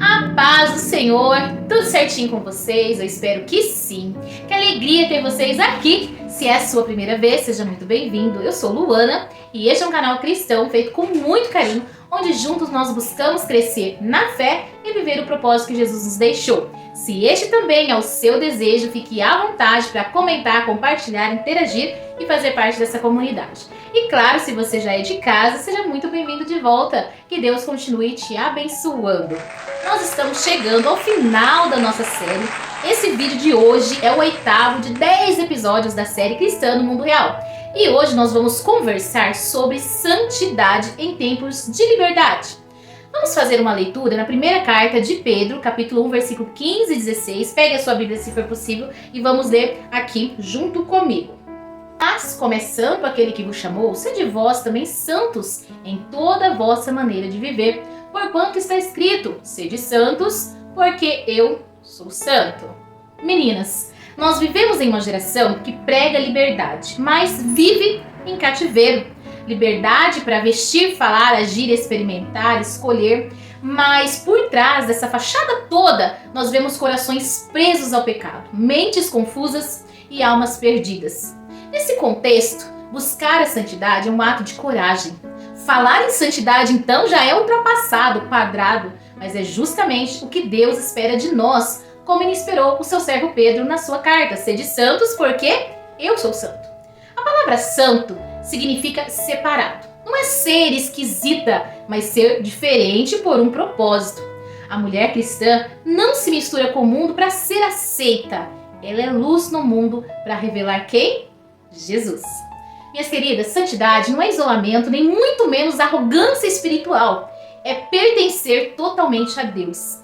A paz do Senhor, tudo certinho com vocês? Eu espero que sim. Que alegria ter vocês aqui. Se é a sua primeira vez, seja muito bem-vindo. Eu sou Luana e este é um canal cristão feito com muito carinho, onde juntos nós buscamos crescer na fé e viver o propósito que Jesus nos deixou. Se este também é o seu desejo, fique à vontade para comentar, compartilhar, interagir e fazer parte dessa comunidade. E claro, se você já é de casa, seja muito bem-vindo de volta. Que Deus continue te abençoando. Nós estamos chegando ao final da nossa série. Esse vídeo de hoje é o 8º de 10 episódios da série Cristã no Mundo Real. E hoje nós vamos conversar sobre santidade em tempos de liberdade. Vamos fazer uma leitura na primeira carta de Pedro, capítulo 1, versículo 15 e 16. Pegue a sua Bíblia se for possível e vamos ler aqui junto comigo. Mas, começando aquele que vos chamou, sede vós também santos em toda a vossa maneira de viver, porquanto está escrito, sede santos, porque eu sou santo. Meninas, nós vivemos em uma geração que prega liberdade, mas vive em cativeiro. Liberdade para vestir, falar, agir, experimentar, escolher, mas por trás dessa fachada toda, nós vemos corações presos ao pecado, mentes confusas e almas perdidas. Nesse contexto, buscar a santidade é um ato de coragem. Falar em santidade, então, já é ultrapassado, quadrado, mas é justamente o que Deus espera de nós, como ele esperou o seu servo Pedro na sua carta. Sede santos, porque eu sou santo. A palavra santo significa separado. Não é ser esquisita, mas ser diferente por um propósito. A mulher cristã não se mistura com o mundo para ser aceita. Ela é luz no mundo para revelar quem? Jesus. Minhas queridas, santidade não é isolamento, nem muito menos arrogância espiritual. É pertencer totalmente a Deus.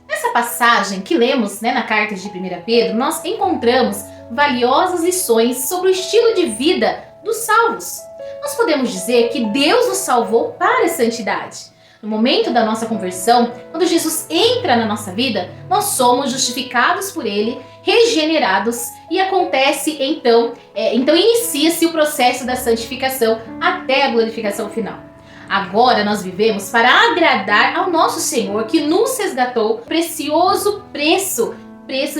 Nessa passagem que lemos na carta de 1 Pedro, nós encontramos valiosas lições sobre o estilo de vida dos salvos. Nós podemos dizer que Deus nos salvou para a santidade. No momento da nossa conversão, quando Jesus entra na nossa vida, nós somos justificados por Ele, regenerados e acontece então inicia-se o processo da santificação até a glorificação final. Agora nós vivemos para agradar ao nosso Senhor que nos resgatou precioso preço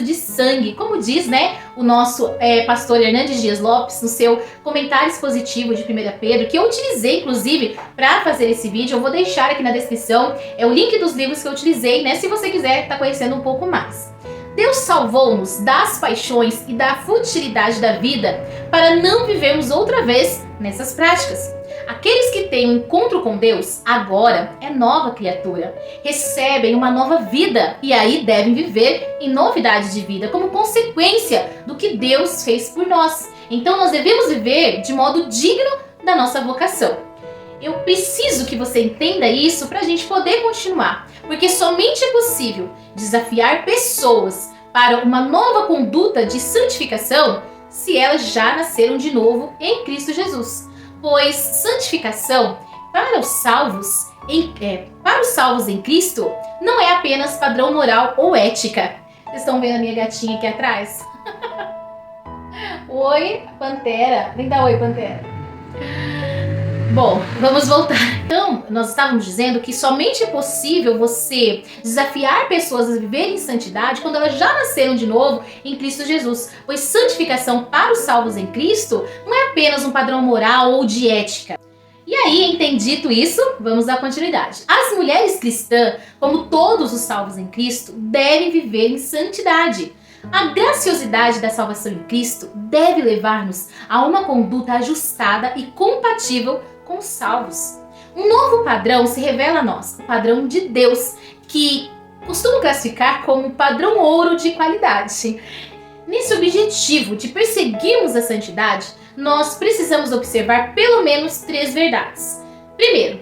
de sangue, como diz o nosso pastor Hernandes Dias Lopes no seu comentário expositivo de 1 Pedro, que eu utilizei inclusive para fazer esse vídeo. Eu vou deixar aqui na descrição o link dos livros que eu utilizei, se você quiser estar conhecendo um pouco mais. Deus salvou-nos das paixões e da futilidade da vida para não vivermos outra vez nessas práticas. Aqueles que têm um encontro com Deus agora é nova criatura, recebem uma nova vida e aí devem viver em novidade de vida como consequência do que Deus fez por nós. Então nós devemos viver de modo digno da nossa vocação. Eu preciso que você entenda isso para a gente poder continuar, porque somente é possível desafiar pessoas para uma nova conduta de santificação se elas já nasceram de novo em Cristo Jesus. Pois santificação para os salvos em Cristo não é apenas padrão moral ou ética. Vocês estão vendo a minha gatinha aqui atrás? Oi, Pantera. Vem dar oi, Pantera. Bom, vamos voltar. Então, nós estávamos dizendo que somente é possível você desafiar pessoas a viverem em santidade quando elas já nasceram de novo em Cristo Jesus. Pois santificação para os salvos em Cristo não é apenas um padrão moral ou de ética. E aí, entendido isso, vamos dar continuidade. As mulheres cristãs, como todos os salvos em Cristo, devem viver em santidade. A graciosidade da salvação em Cristo deve levar-nos a uma conduta ajustada e compatível com os salvos. Um novo padrão se revela a nós, o padrão de Deus, que costumo classificar como um padrão ouro de qualidade. Nesse objetivo de perseguirmos a santidade, nós precisamos observar pelo menos 3 verdades. Primeiro,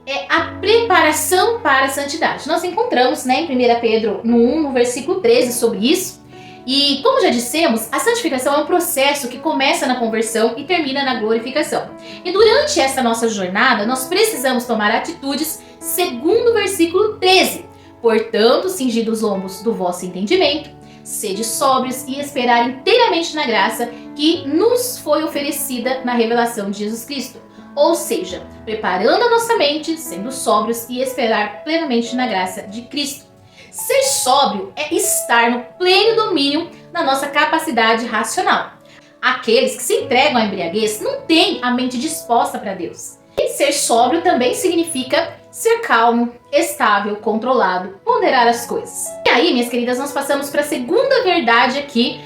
é a preparação para a santidade. Nós encontramos em 1 Pedro no versículo 13 sobre isso. E como já dissemos, a santificação é um processo que começa na conversão e termina na glorificação. E durante essa nossa jornada, nós precisamos tomar atitudes segundo o versículo 13. Portanto, cingidos os lombos do vosso entendimento, sede sóbrios e esperar inteiramente na graça que nos foi oferecida na revelação de Jesus Cristo. Ou seja, preparando a nossa mente, sendo sóbrios e esperar plenamente na graça de Cristo. Ser sóbrio é estar no pleno domínio da nossa capacidade racional. Aqueles que se entregam à embriaguez não têm a mente disposta para Deus. E ser sóbrio também significa ser calmo, estável, controlado, ponderar as coisas. E aí, minhas queridas, nós passamos para a segunda verdade aqui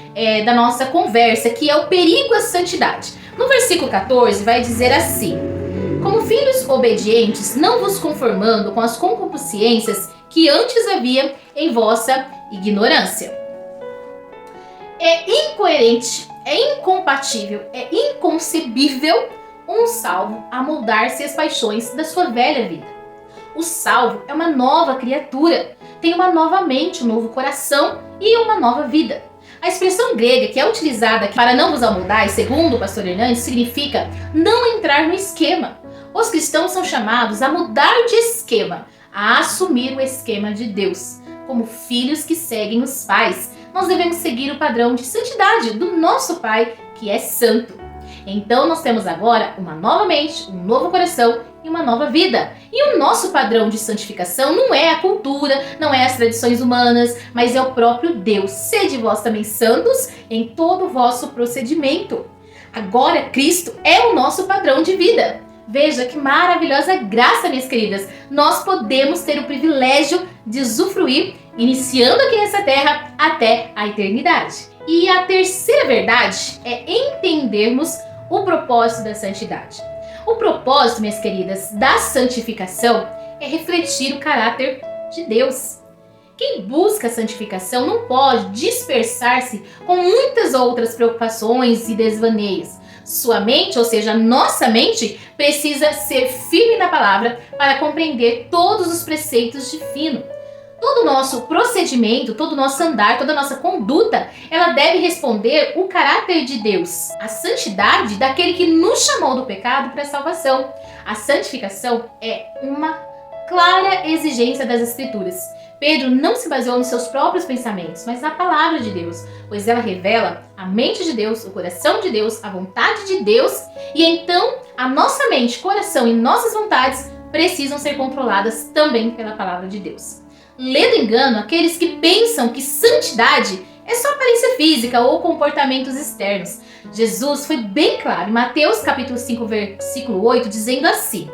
da nossa conversa, que é o perigo à santidade. No versículo 14 vai dizer assim: como filhos obedientes, não vos conformando com as concupiscências que antes havia em vossa ignorância. É incoerente, é incompatível, é inconcebível um salvo amoldar-se às paixões da sua velha vida. O salvo é uma nova criatura, tem uma nova mente, um novo coração e uma nova vida. A expressão grega que é utilizada aqui para não vos amoldar, segundo o pastor Hernandes, significa não entrar no esquema. Os cristãos são chamados a mudar de esquema, a assumir o esquema de Deus. Como filhos que seguem os pais, nós devemos seguir o padrão de santidade do nosso Pai, que é santo. Então nós temos agora uma nova mente, um novo coração e uma nova vida. E o nosso padrão de santificação não é a cultura, não é as tradições humanas, mas é o próprio Deus. Sede vós também santos em todo o vosso procedimento. Agora Cristo é o nosso padrão de vida. Veja que maravilhosa graça, minhas queridas. Nós podemos ter o privilégio de usufruir, iniciando aqui nessa terra até a eternidade. E a terceira verdade é entendermos o propósito da santidade. O propósito, minhas queridas, da santificação é refletir o caráter de Deus. Quem busca a santificação não pode dispersar-se com muitas outras preocupações e desvaneios. Sua mente, ou seja, nossa mente, precisa ser firme na palavra para compreender todos os preceitos divinos. Todo o nosso procedimento, todo o nosso andar, toda a nossa conduta, ela deve responder o caráter de Deus, a santidade daquele que nos chamou do pecado para a salvação. A santificação é uma clara exigência das Escrituras. Pedro não se baseou nos seus próprios pensamentos, mas na palavra de Deus, pois ela revela a mente de Deus, o coração de Deus, a vontade de Deus, e então a nossa mente, coração e nossas vontades precisam ser controladas também pela palavra de Deus. Lendo engano aqueles que pensam que santidade é só aparência física ou comportamentos externos. Jesus foi bem claro em Mateus capítulo 5, versículo 8, dizendo assim: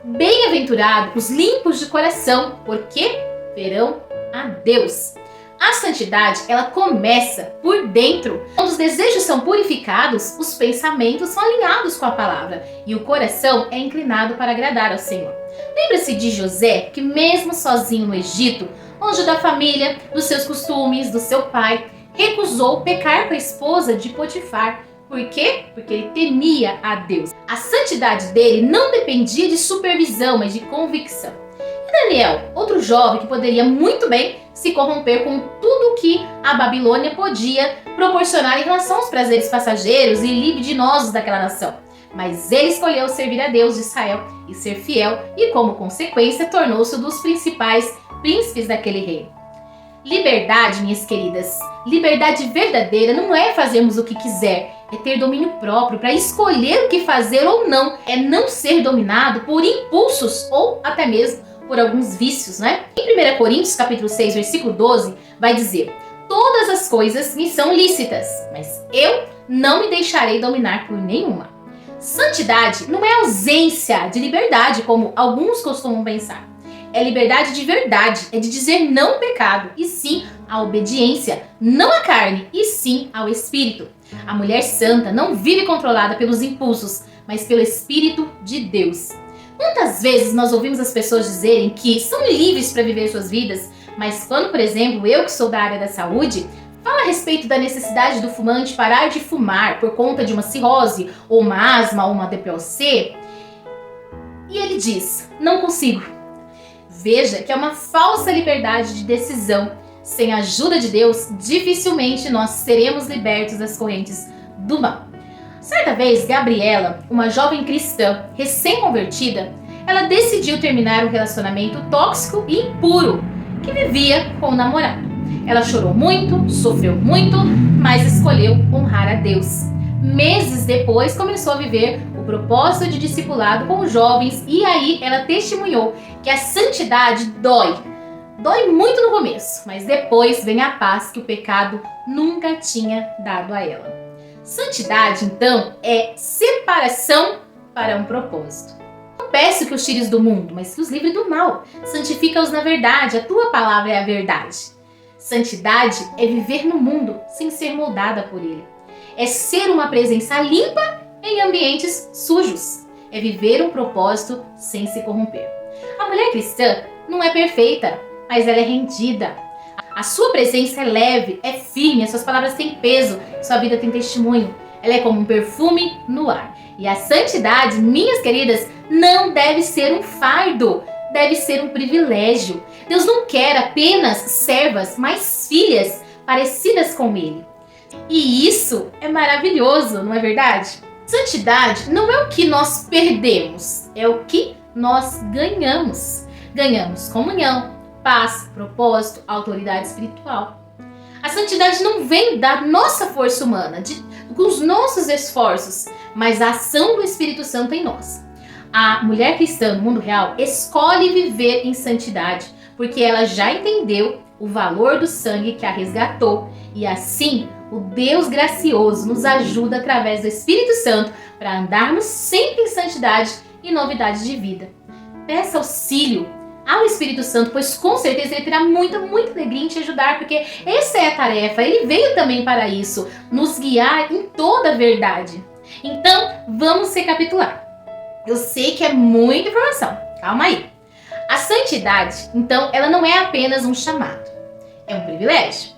bem-aventurados os limpos de coração, porque verão a Deus. A santidade, ela começa por dentro. Quando os desejos são purificados, os pensamentos são alinhados com a palavra e o coração é inclinado para agradar ao Senhor. Lembra-se de José, que mesmo sozinho no Egito, longe da família, dos seus costumes, do seu pai, recusou pecar com a esposa de Potifar. Por quê? Porque ele temia a Deus. A santidade dele não dependia de supervisão, mas de convicção. E Daniel, outro jovem que poderia muito bem se corromper com tudo que a Babilônia podia proporcionar em relação aos prazeres passageiros e libidinosos daquela nação. Mas ele escolheu servir a Deus de Israel e ser fiel, e como consequência tornou-se um dos principais príncipes daquele reino. Liberdade, minhas queridas, liberdade verdadeira não é fazermos o que quiser, é ter domínio próprio para escolher o que fazer ou não, é não ser dominado por impulsos ou até mesmo por alguns vícios, né? Em 1 Coríntios capítulo 6, versículo 12, vai dizer: todas as coisas me são lícitas, mas eu não me deixarei dominar por nenhuma. Santidade não é ausência de liberdade, como alguns costumam pensar. É liberdade de verdade, é de dizer não ao pecado, e sim à obediência, não à carne, e sim ao Espírito. A mulher santa não vive controlada pelos impulsos, mas pelo Espírito de Deus. Muitas vezes nós ouvimos as pessoas dizerem que são livres para viver suas vidas, mas quando, por exemplo, eu que sou da área da saúde, falo a respeito da necessidade do fumante parar de fumar por conta de uma cirrose, ou uma asma, ou uma DPOC, e ele diz: não consigo. Veja que é uma falsa liberdade de decisão. Sem a ajuda de Deus, dificilmente nós seremos libertos das correntes do mal. Certa vez, Gabriela, uma jovem cristã recém-convertida, ela decidiu terminar um relacionamento tóxico e impuro que vivia com o namorado. Ela chorou muito, sofreu muito, mas escolheu honrar a Deus. Meses depois, começou a viver o propósito de discipulado com jovens, e aí ela testemunhou que a santidade dói. Dói muito no começo, mas depois vem a paz que o pecado nunca tinha dado a ela. Santidade, então, é separação para um propósito. Não peço que os tires do mundo, mas que os livre do mal. Santifica-os na verdade, a tua palavra é a verdade. Santidade é viver no mundo sem ser moldada por ele. É ser uma presença limpa em ambientes sujos. É viver um propósito sem se corromper. A mulher cristã não é perfeita, mas ela é rendida. A sua presença é leve, é firme, as suas palavras têm peso, sua vida tem testemunho. Ela é como um perfume no ar. E a santidade, minhas queridas, não deve ser um fardo, deve ser um privilégio. Deus não quer apenas servas, mas filhas parecidas com Ele. E isso é maravilhoso, não é verdade? Santidade não é o que nós perdemos, é o que nós ganhamos. Ganhamos comunhão, paz, propósito, autoridade espiritual. A santidade não vem da nossa força humana, com os nossos esforços, mas a ação do Espírito Santo em nós. A mulher cristã no mundo real escolhe viver em santidade, porque ela já entendeu o valor do sangue que a resgatou, e assim o Deus gracioso nos ajuda através do Espírito Santo para andarmos sempre em santidade e novidade de vida. Peça auxílio ao Espírito Santo, pois com certeza ele terá muita alegria em te ajudar, porque essa é a tarefa, ele veio também para isso, nos guiar em toda a verdade. Então, vamos recapitular. Eu sei que é muita informação, calma aí. A santidade, então, ela não é apenas um chamado, é um privilégio.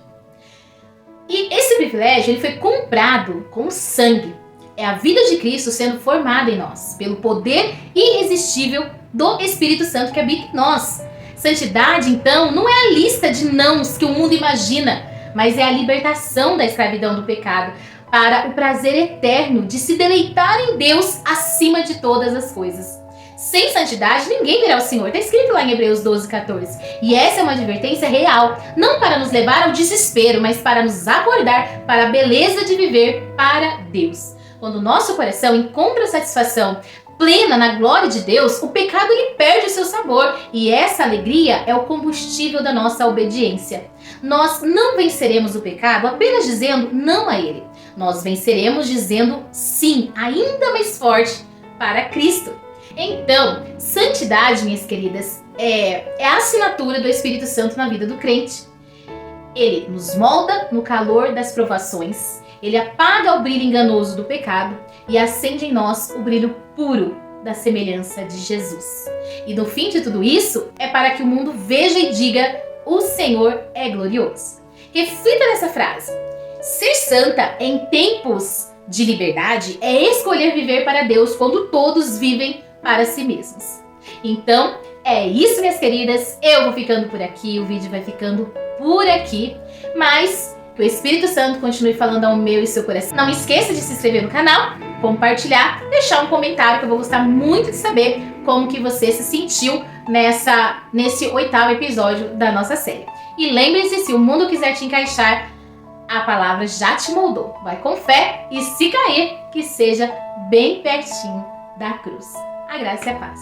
E esse privilégio ele foi comprado com sangue. É a vida de Cristo sendo formada em nós, pelo poder irresistível do Espírito Santo que habita em nós. Santidade, então, não é a lista de nãos que o mundo imagina, mas é a libertação da escravidão do pecado para o prazer eterno de se deleitar em Deus acima de todas as coisas. Sem santidade, ninguém verá o Senhor. Está escrito lá em Hebreus 12:14. E essa é uma advertência real, não para nos levar ao desespero, mas para nos acordar para a beleza de viver para Deus. Quando o nosso coração encontra satisfação plena na glória de Deus, o pecado ele perde o seu sabor, e essa alegria é o combustível da nossa obediência. Nós não venceremos o pecado apenas dizendo não a ele. Nós venceremos dizendo sim, ainda mais forte, para Cristo. Então, santidade, minhas queridas, é a assinatura do Espírito Santo na vida do crente. Ele nos molda no calor das provações, ele apaga o brilho enganoso do pecado e acende em nós o brilho puro da semelhança de Jesus. E no fim de tudo isso, é para que o mundo veja e diga: o Senhor é glorioso. Reflita nessa frase. Ser santa em tempos de liberdade é escolher viver para Deus quando todos vivem para si mesmos. Então, é isso, minhas queridas. Eu vou ficando por aqui, o vídeo vai ficando por aqui, mas que o Espírito Santo continue falando ao meu e seu coração. Não esqueça de se inscrever no canal, compartilhar, deixar um comentário que eu vou gostar muito de saber como que você se sentiu nesse 8º episódio da nossa série. E lembre-se, se o mundo quiser te encaixar, a palavra já te moldou. Vai com fé e se cair, que seja bem pertinho da cruz. A graça e a paz.